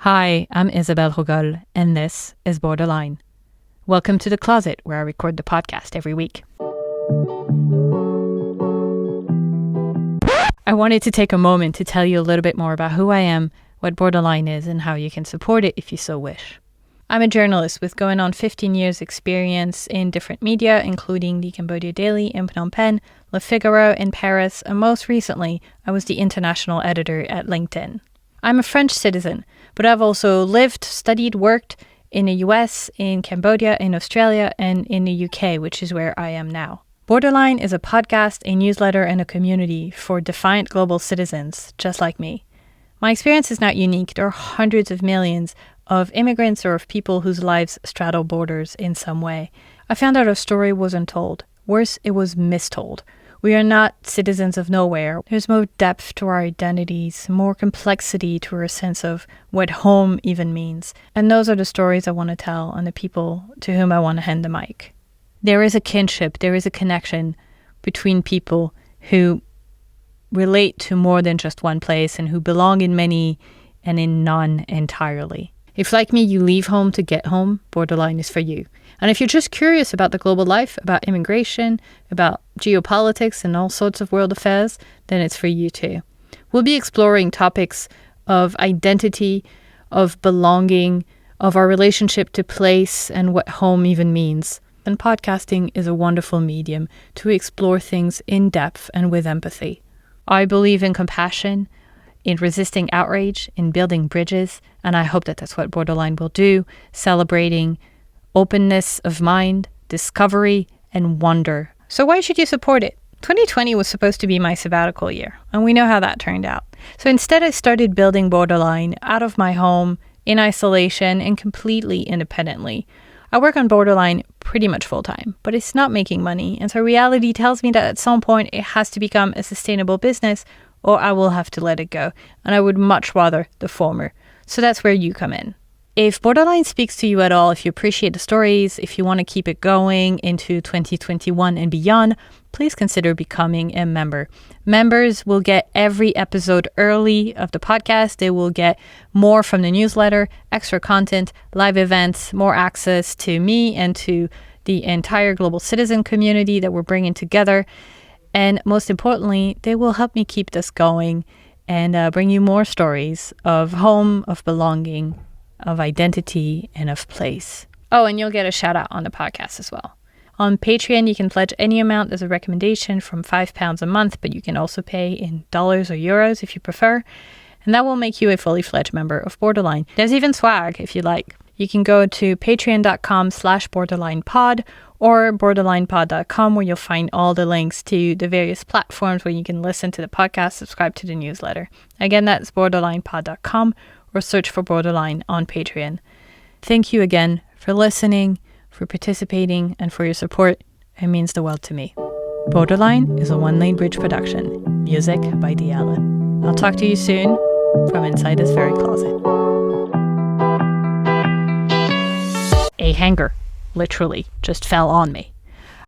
Hi, I'm Isabelle Roughol, and this is Borderline. Welcome to the closet where I record the podcast every week. I wanted to take a moment to tell you a little bit more about who I am, what Borderline is, and how you can support it if you so wish. I'm a journalist with going on 15 years experience in different media, including the Cambodia Daily in Phnom Penh, Le Figaro in Paris, and most recently, I was the international editor at LinkedIn. I'm a French citizen, but I've also lived, studied, worked in the US, in Cambodia, in Australia, and in the UK, which is where I am now. Borderline is a podcast, a newsletter, and a community for defiant global citizens just like me. My experience is not unique. There are hundreds of millions of immigrants or of people whose lives straddle borders in some way. I found out our story wasn't told. Worse, it was mistold. We are not citizens of nowhere. There's more depth to our identities, more complexity to our sense of what home even means. And those are the stories I want to tell and the people to whom I want to hand the mic. There is a kinship, there is a connection between people who relate to more than just one place and who belong in many and in none entirely. If, like me, you leave home to get home, Borderline is for you. And if you're just curious about the global life, about immigration, about geopolitics and all sorts of world affairs, then it's for you too. We'll be exploring topics of identity, of belonging, of our relationship to place and what home even means. And podcasting is a wonderful medium to explore things in depth and with empathy. I believe in compassion, in resisting outrage, in building bridges, and I hope that that's what Borderline will do, celebrating openness of mind, discovery, and wonder. So why should you support it? 2020 was supposed to be my sabbatical year, and we know how that turned out. So instead, I started building Borderline out of my home, in isolation, and completely independently. I work on Borderline pretty much full-time, but it's not making money, and so reality tells me that at some point it has to become a sustainable business, or I will have to let it go, and I would much rather the former. So that's where you come in. If Borderline speaks to you at all, if you appreciate the stories, if you want to keep it going into 2021 and beyond, please consider becoming a member. Members will get every episode early of the podcast. They will get more from the newsletter, extra content, live events, more access to me and to the entire global citizen community that we're bringing together. And most importantly, they will help me keep this going and bring you more stories of home, of belonging, of identity, and of place. Oh, and you'll get a shout out on the podcast as well. On Patreon, you can pledge any amount. There's a recommendation from £5 a month, but you can also pay in dollars or euros if you prefer. And that will make you a fully fledged member of Borderline. There's even swag if you like. You can go to patreon.com/borderlinepod or borderlinepod.com where you'll find all the links to the various platforms where you can listen to the podcast, subscribe to the newsletter. Again, that's borderlinepod.com or search for Borderline on Patreon. Thank you again for listening, for participating, and for your support. It means the world to me. Borderline is a One Lane Bridge production. Music by D. Allen. I'll talk to you soon from inside this very closet. A hanger, literally, just fell on me.